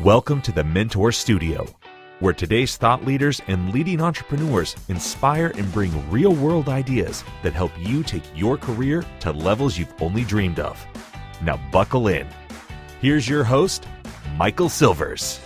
Welcome to the Mentor Studio, where today's thought leaders and leading entrepreneurs inspire and bring real-world ideas that help you take your career to levels you've only dreamed of. Now buckle in. Here's your host, Michael Silvers.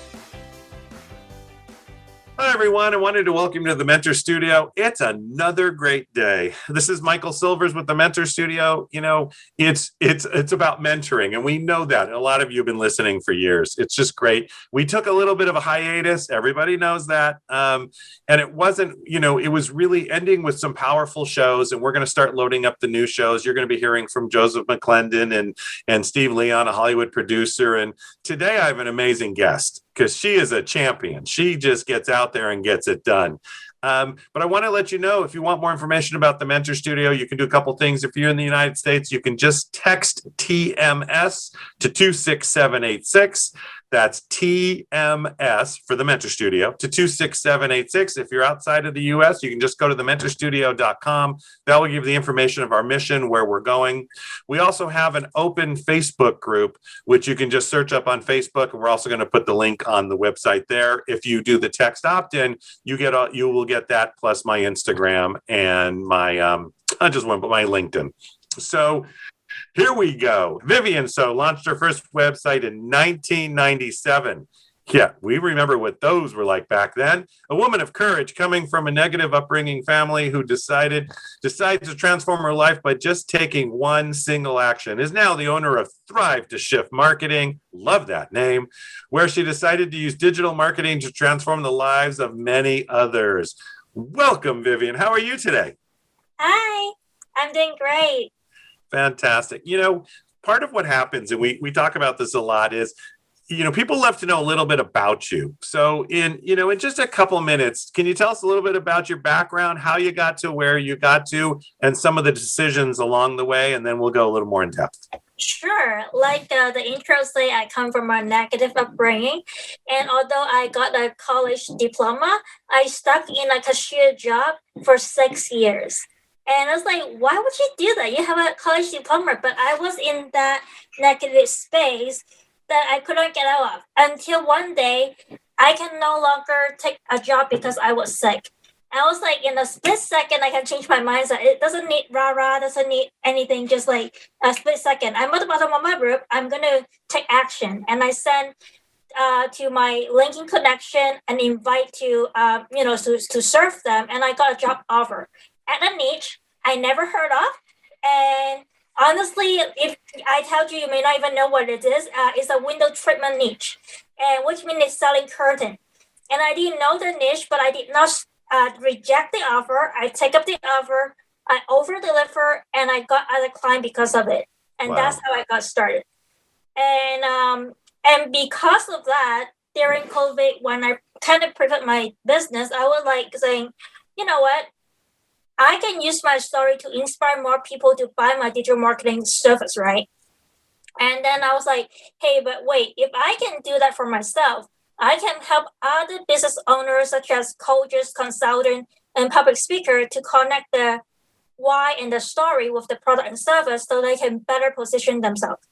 Hi, everyone. I wanted to welcome you to the Mentor Studio. It's another great day. This is Michael Silvers with the Mentor Studio. You know, it's about mentoring, and we know that. A lot of you have been listening for years. It's just great. We took a little bit of a hiatus. Everybody knows that. And it wasn't, it was really ending with some powerful shows, and we're going to start loading up the new shows. You're going to be hearing from Joseph McClendon and Steve Leon, a Hollywood producer. And today I have an amazing guest, because she is a champion. She just gets out there and gets it done. But I want to let you know, if you want more information about the Mentor Studio, you can do a couple things. If you're in the United States, you can just text TMS to 26786. That's TMS for the Mentor Studio to 26786. If you're outside of the US, you can just go to thementorstudio.com. That will give you the information of our mission, where we're going. We also have an open Facebook group, which you can just search up on Facebook. And we're also going to put the link on the website there. If you do the text opt-in, you will get that plus my Instagram and my I just want to put my LinkedIn. So here we go. Vivian So launched her first website in 1997. Yeah, we remember what those were like back then. A woman of courage coming from a negative upbringing family who decides to transform her life by just taking one single action, is now the owner of Thrive to Shift Marketing. Love that name. Where she decided to use digital marketing to transform the lives of many others. Welcome, Vivian. How are you today? Hi, I'm doing great. Fantastic. Part of what happens, and we talk about this a lot, is, people love to know a little bit about you. So in just a couple minutes, can you tell us a little bit about your background, how you got to where you got to, and some of the decisions along the way, and then we'll go a little more in depth. Sure. Like the intro say, I come from a negative upbringing. And although I got a college diploma, I stuck in a cashier job for 6 years. And I was like, why would you do that? You have a college diploma. But I was in that negative space that I couldn't get out of until one day I can no longer take a job because I was sick. I was like, in a split second, I can change my mindset. It doesn't need rah-rah, doesn't need anything, just like a split second. I'm at the bottom of my group. I'm going to take action. And I sent to my LinkedIn connection an invite to serve them. And I got a job offer at a niche I never heard of. And honestly, if I tell you, you may not even know what it is. It's a window treatment niche, and which means it's selling curtain. And I didn't know the niche, but I did not reject the offer. I take up the offer, I over-deliver, and I got other client because of it. And Wow. That's how I got started. And because of that, during COVID, when I kind of pivot my business, I was like saying, you know what? I can use my story to inspire more people to buy my digital marketing service, right? And then I was like, hey, but wait, if I can do that for myself, I can help other business owners such as coaches, consultants, and public speakers to connect the why and the story with the product and service so they can better position themselves.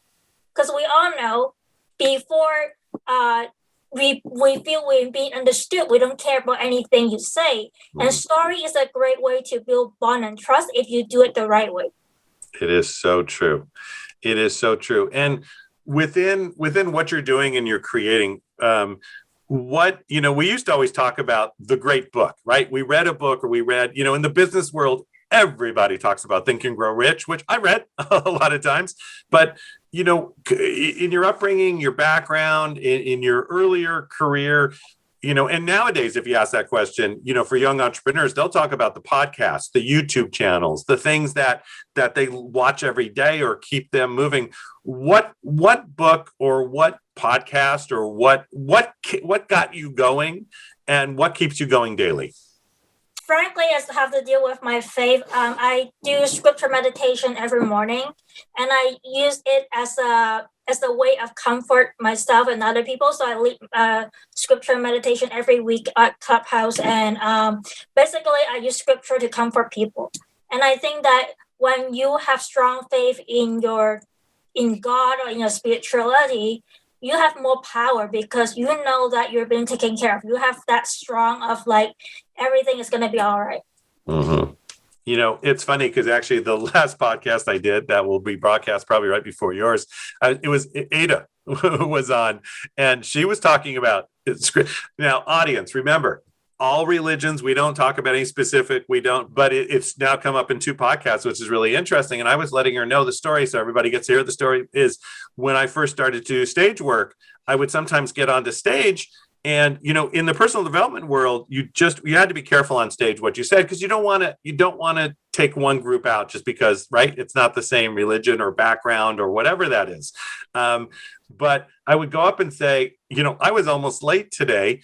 Because we all know before we feel we're being understood, we don't care about anything you say. And story is a great way to build bond and trust if you do it the right way. It is so true. It is so true. And within what you're doing and you're creating, we used to always talk about the great book, right? We read a book, or we read, in the business world, everybody talks about Think and Grow Rich, which I read a lot of times. But, in your upbringing, your background, in your earlier career, and nowadays, if you ask that question, for young entrepreneurs, they'll talk about the podcasts, the YouTube channels, the things that they watch every day or keep them moving. What book or what podcast or what got you going, and what keeps you going daily? Frankly, I have to deal with my faith. I do scripture meditation every morning, and I use it as a way of comfort myself and other people. So I lead scripture meditation every week at Clubhouse, and basically I use scripture to comfort people. And I think that when you have strong faith in God or in your spirituality, you have more power because you know that you're being taken care of. You have that strong of like everything is going to be all right. Mm-hmm. You know, it's funny because actually the last podcast I did that will be broadcast probably right before yours, it was Ada was on, and she was talking about now, audience, remember, all religions, we don't talk about any specific, we don't, but it's now come up in 2 podcasts, which is really interesting. And I was letting her know the story so everybody gets to hear the story. Is when I first started to do stage work, I would sometimes get onto stage. And, you know, in the personal development world, you had to be careful on stage what you said, because you don't want to take one group out just because, right? It's not the same religion or background or whatever that is. But I would go up and say, you know, I was almost late today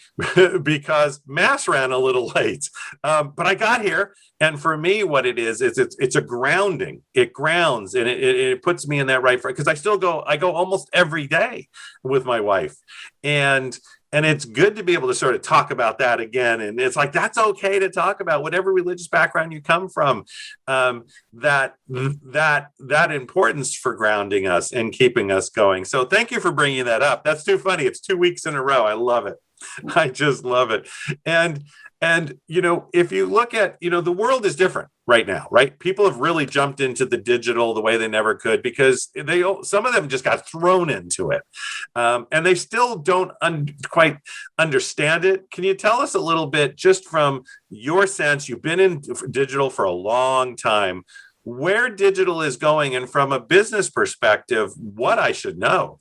because mass ran a little late. But I got here. And for me, what it is it's a grounding. It grounds and it puts me in that right frame, because I go almost every day with my wife. And it's good to be able to sort of talk about that again. And it's like, that's okay to talk about whatever religious background you come from, that importance for grounding us and keeping us going. So thank you for bringing that up. That's too funny. It's 2 weeks in a row. I love it. I just love it. And, you know, if you look at, you know, the world is different right now, right? People have really jumped into the digital the way they never could, because some of them just got thrown into it. And they still don't quite understand it. Can you tell us a little bit, just from your sense, you've been in digital for a long time, where digital is going, and from a business perspective, what I should know?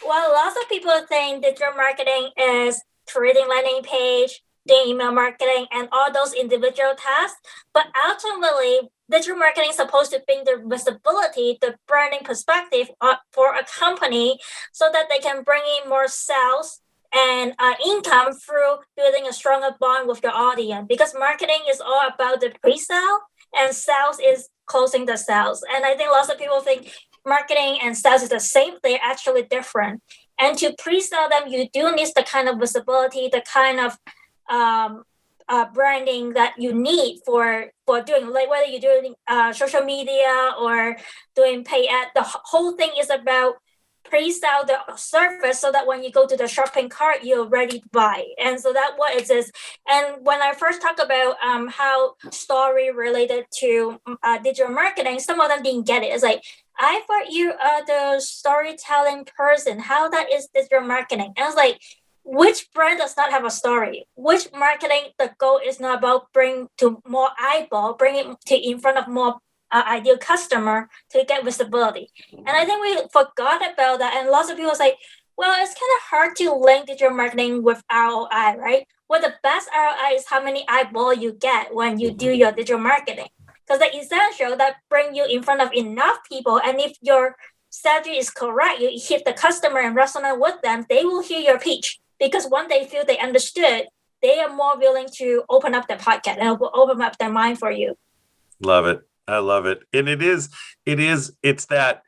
Well, lots of people think digital marketing is creating landing page, doing email marketing, and all those individual tasks. But ultimately, digital marketing is supposed to bring the visibility, the branding perspective for a company, so that they can bring in more sales and income through building a stronger bond with your audience. Because marketing is all about the pre-sale, and sales is closing the sales. And I think lots of people think marketing and sales is the same. They're actually different. And to pre-sell them, you do need the kind of visibility, the kind of branding that you need for doing, like whether you're doing social media or doing pay ad. The whole thing is about pre-sell the service so that when you go to the shopping cart, you're ready to buy. And so that's what it is. And when I first talk about how story related to digital marketing, some of them didn't get it. It's like, I thought you are the storytelling person. How that is digital marketing? And I was like, which brand does not have a story? Which marketing, the goal is not about bring to more eyeball, bring it to in front of more ideal customer to get visibility. And I think we forgot about that. And lots of people say, well, it's kind of hard to link digital marketing with ROI, right? Well, the best ROI is how many eyeball you get when you do your digital marketing. Because the essential that bring you in front of enough people. And if your strategy is correct, you hit the customer and resonate with them, they will hear your pitch. Because when they feel they understood, they are more willing to open up their pocket and open up their mind for you. Love it. I love it. And it is that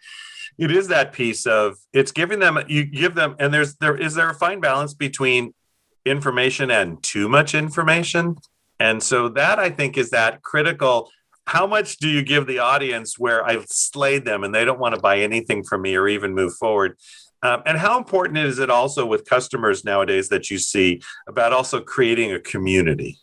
piece of, it's giving them, you give them, and is there a fine balance between information and too much information? And so that, I think, is that critical. How much do you give the audience where I've slayed them and they don't want to buy anything from me or even move forward? And how important is it also with customers nowadays that you see about also creating a community?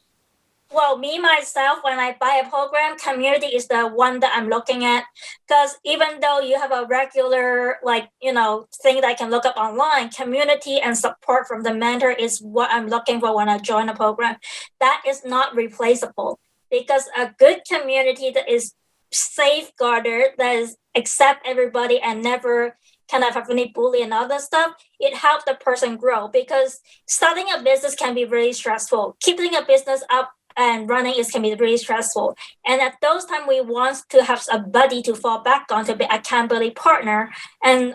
Well, me, myself, when I buy a program, community is the one that I'm looking at. Because even though you have a regular, thing that I can look up online, community and support from the mentor is what I'm looking for when I join a program. That is not replaceable. Because a good community that is safeguarded, that is accept everybody and never kind of have any bully and other stuff, it helps the person grow. Because starting a business can be really stressful. Keeping a business up and running can be really stressful. And at those times, we want to have a buddy to fall back on, to be a accountability partner,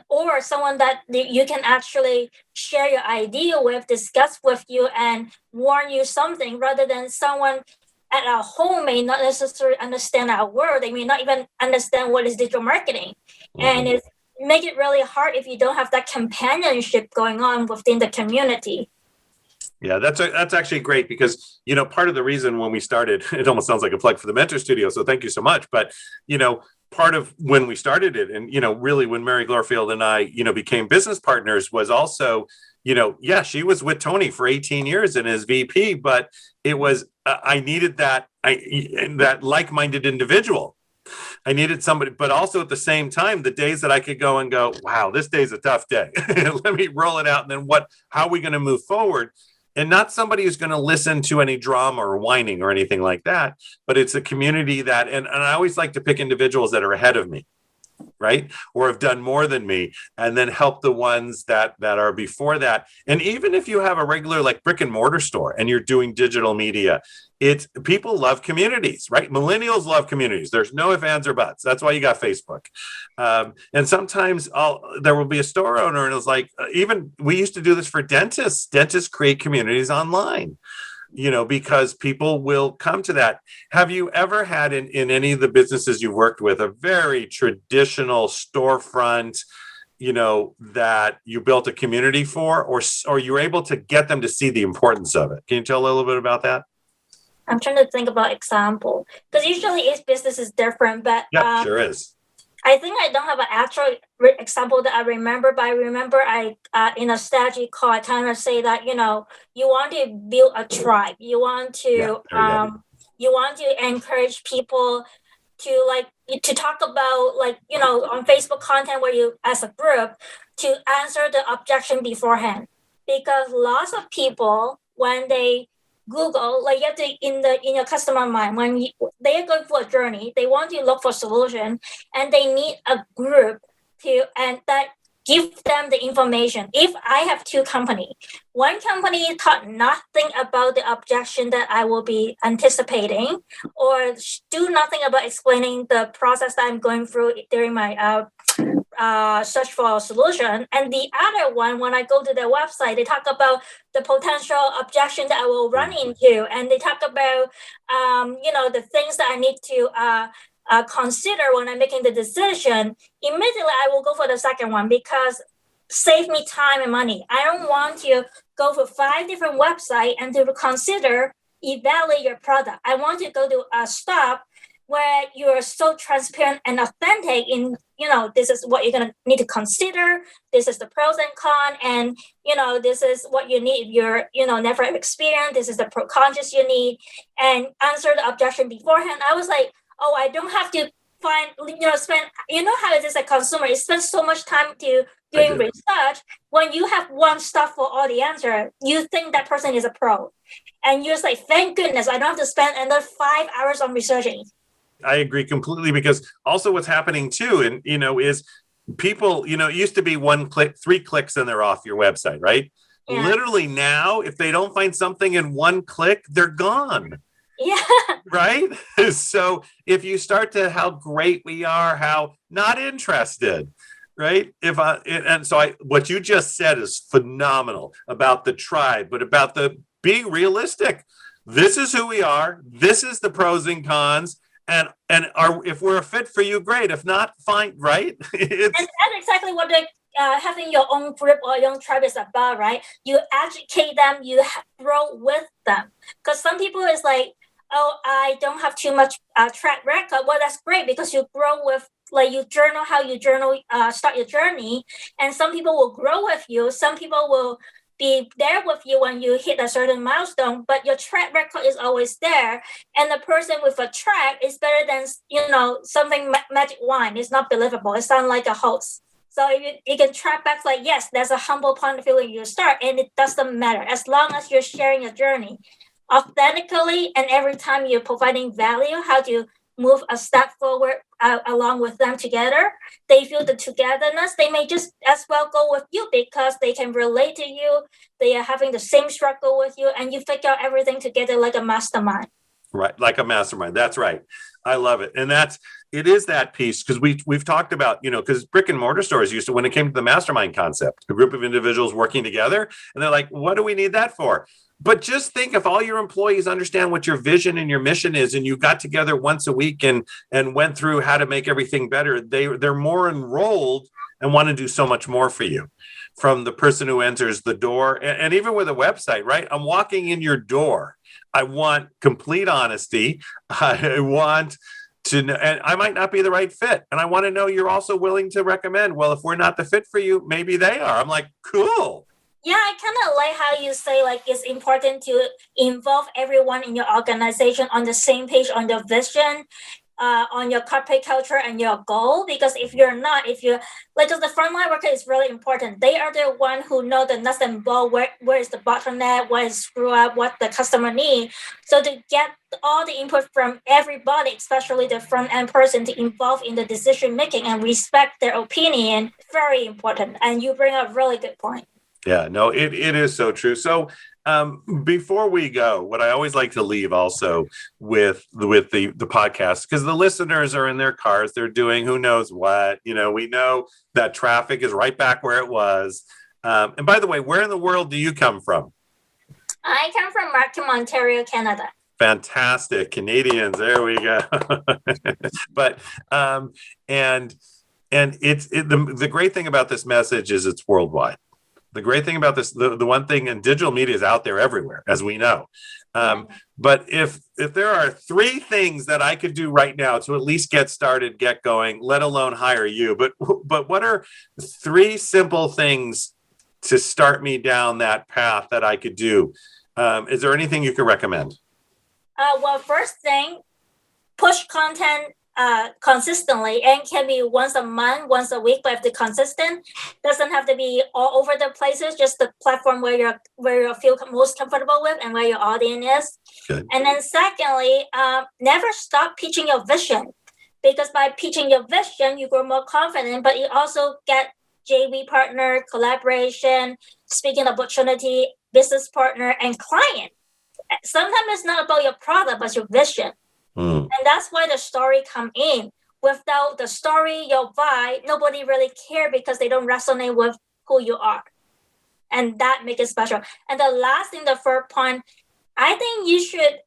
or someone that you can actually share your idea with, discuss with you, and warn you something, rather than someone at our home may not necessarily understand our world. They may not even understand what is digital marketing. And it make it really hard if you don't have that companionship going on within the community. Yeah, that's actually great, because, part of the reason when we started, it almost sounds like a plug for the Mentor Studio, so thank you so much. But, part of when we started it, and really when Mary Glorfield and I became business partners, was also yeah, she was with Tony for 18 years and as VP, but it was I needed that like-minded individual. I needed somebody, but also at the same time, the days that I could go and go, wow, this day's a tough day. Let me roll it out. And then how are we going to move forward? And not somebody who's going to listen to any drama or whining or anything like that, but it's a community that, and I always like to pick individuals that are ahead of me, right? Or have done more than me, and then help the ones that are before that. And even if you have a regular like brick and mortar store and you're doing digital media, people love communities, right? Millennials love communities. There's no ifs, ands, or buts. That's why you got Facebook. And sometimes there will be a store owner, and it's like, even we used to do this for dentists. Dentists create communities online, because people will come to that. Have you ever had in any of the businesses you've worked with a very traditional storefront, that you built a community for, or you were able to get them to see the importance of it? Can you tell a little bit about that? I'm trying to think about example, because usually each business is different, but yeah, sure is. I think I don't have an actual example that I remember, but I remember in a strategy call, I kind of say that, you want to build a tribe. You want to encourage people to talk about, on Facebook content where you, as a group, to answer the objection beforehand. Because lots of people, when they Google, you have to in your customer mind, when they are going for a journey, they want to look for solution, and they need a group and that give them the information. If I have two companies, one company thought nothing about the objection that I will be anticipating, or do nothing about explaining the process that I'm going through during my search for a solution. And the other one, when I go to their website, they talk about the potential objection that I will run into, and they talk about the things that I need to consider when I'm making the decision. Immediately I will go for the second one, because save me time and money. I don't want to go for 5 different websites and to evaluate your product. I want to go to a stop where you are so transparent and authentic in, this is what you're going to need to consider. This is the pros and cons. And, this is what you need if you're, never experienced. This is the pro-conscious you need. And answer the objection beforehand. I was like, oh, I don't have to spend, how it is a consumer. It spends so much time doing research. When you have one stop for all the answer, you think that person is a pro. And you're just like, thank goodness, I don't have to spend another 5 hours on researching. I agree completely, because also what's happening too, and is people, it used to be 1 click, 3 clicks, and they're off your website, right? Yeah. Literally now, if they don't find something in 1 click, they're gone. Yeah. Right. So if you start to how great we are, how not interested, right? What you just said is phenomenal about the tribe, but about being realistic. This is who we are. This is the pros and cons. And if we're a fit for you, great. If not, fine, right? And that's exactly what having your own group or your own tribe is about, right? You educate them, you grow with them. Because some people is like, oh, I don't have too much track record. Well, that's great, because you grow with, you journal how you start your journey. And some people will grow with you. Some people will be there with you when you hit a certain milestone, but your track record is always there. And the person with a track is better than, something magic wine. It's not believable. It sounds like a host. So you can track back yes, there's a humble point of view when you start, and it doesn't matter. As long as you're sharing your journey authentically, and every time you're providing value, how to move a step forward along with them together, they feel the togetherness. They may just as well go with you because they can relate to you. They are having the same struggle with you, and you figure out everything together like a mastermind. Right, like a mastermind. That's right. I love it. And it is that piece, because we've talked about, because brick and mortar stores used to, when it came to the mastermind concept, a group of individuals working together, and they're like, what do we need that for? But just think, if all your employees understand what your vision and your mission is, and you got together once a week and went through how to make everything better, they're more enrolled and want to do so much more for you. From the person who enters the door, and even with a website, right? I'm walking in your door. I want complete honesty. I want to know, and I might not be the right fit. And I want to know you're also willing to recommend, well, if we're not the fit for you, maybe they are. I'm like, cool. Yeah, I kind of like how you say like it's important to involve everyone in your organization on the same page on your vision, on your corporate culture and your goal. Because if you're not, if you like, just the frontline worker is really important. They are the one who know the nuts and bolts, where is the bottleneck, what is screw up, what the customer need. So to get all the input from everybody, especially the front end person, to involve in the decision making and respect their opinion, very important. And you bring up a really good point. Yeah, no, it is so true. So before we go, what I always like to leave also with the podcast, because the listeners are in their cars, they're doing who knows what, we know that traffic is right back where it was. And by the way, where in the world do you come from? I come from Markham, Ontario, Canada. Fantastic. Canadians. There we go. But, and the great thing about this message is it's worldwide. The great thing about this, the one thing, and digital media is out there everywhere, as we know. But if there are 3 things that I could do right now to at least get started, get going, let alone hire you, but what are 3 simple things to start me down that path that I could do? Is there anything you could recommend? Well, first thing, push content consistently, and can be once a month, once a week, but if the consistent, doesn't have to be all over the places, just the platform where you feel most comfortable with and where your audience is. Good. And then secondly, never stop pitching your vision, because by pitching your vision, you grow more confident, but you also get JV partner, collaboration, speaking opportunity, business partner, and client. Sometimes it's not about your product, but your vision. And that's why the story come in. Without the story, your vibe, nobody really care because they don't resonate with who you are. And that makes it special. And the last thing, the third point, I think you should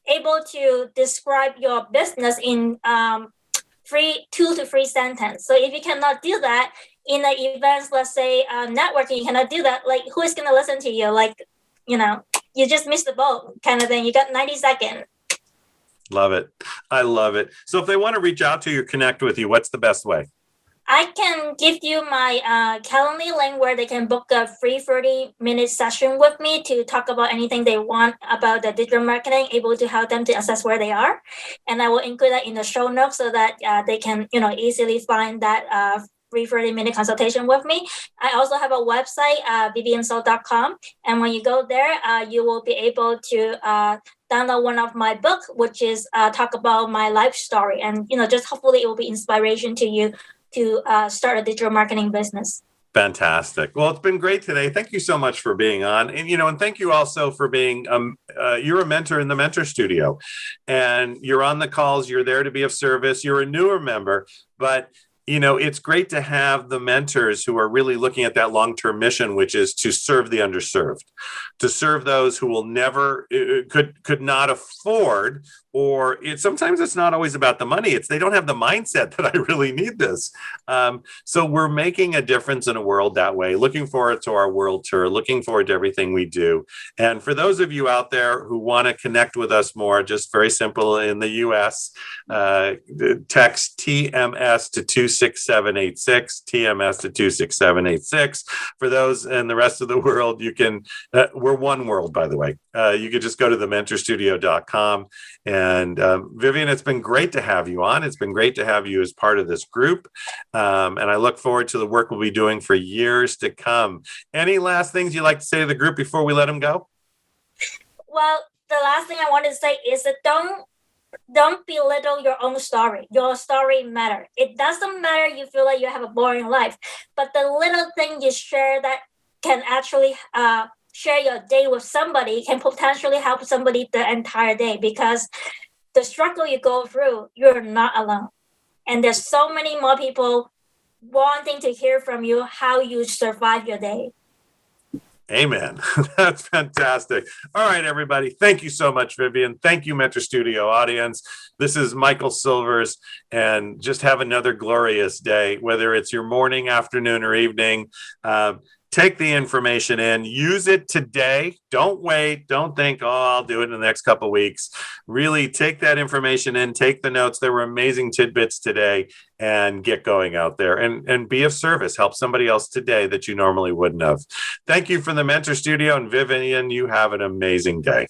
able to describe your business in 2 to 3 sentences. So if you cannot do that in the events, let's say networking, you cannot do that. Like, who is going to listen to you? Like, you just missed the boat kind of thing. You got 90 seconds. Love it. I love it. So if they want to reach out to you, connect with you, what's the best way? I can give you my Calendly link where they can book a free 30-minute session with me to talk about anything they want about the digital marketing, able to help them to assess where they are. And I will include that in the show notes so that they can, easily find that free 30-minute consultation with me. I also have a website, vivianso.com. And when you go there, you will be able to download one of my book, which is talk about my life story. And, just hopefully it will be inspiration to you to start a digital marketing business. Fantastic. Well, it's been great today. Thank you so much for being on. And, and thank you also for being, you're a mentor in the Mentor Studio, and you're on the calls. You're there to be of service. You're a newer member, but it's great to have the mentors who are really looking at that long-term mission, which is to serve the underserved, to serve those who will never, could not afford, or sometimes it's not always about the money. It's they don't have the mindset that I really need this. So we're making a difference in a world that way. Looking forward to our world tour, looking forward to everything we do. And for those of you out there who want to connect with us more, just very simple in the US, text TMS to 26786, TMS to 26786. For those in the rest of the world, you can, we're one world, by the way. You could just go to thementorstudio.com. And Vivian, it's been great to have you on. It's been great to have you as part of this group. And I look forward to the work we'll be doing for years to come. Any last things you'd like to say to the group before we let them go? Well, the last thing I want to say is that don't belittle your own story. Your story matters. It doesn't matter you feel like you have a boring life, but the little thing you share that can actually share your day with somebody can potentially help somebody the entire day, because the struggle you go through, you're not alone. And there's so many more people wanting to hear from you how you survive your day. Amen. That's fantastic. All right, everybody. Thank you so much, Vivian. Thank you, Mentor Studio audience. This is Michael Silvers, and just have another glorious day, whether it's your morning, afternoon, or evening. take the information in, use it today. Don't wait. Don't think, oh, I'll do it in the next couple of weeks. Really take that information in, take the notes. There were amazing tidbits today, and get going out there and be of service. Help somebody else today that you normally wouldn't have. Thank you from the Mentor Studio, and Vivian, you have an amazing day.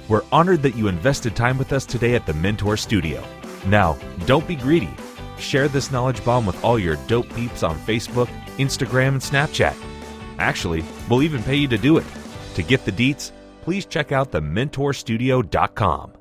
We're honored that you invested time with us today at the Mentor Studio. Now, don't be greedy. Share this knowledge bomb with all your dope peeps on Facebook, Instagram, and Snapchat. Actually, we'll even pay you to do it. To get the deets, please check out thementorstudio.com.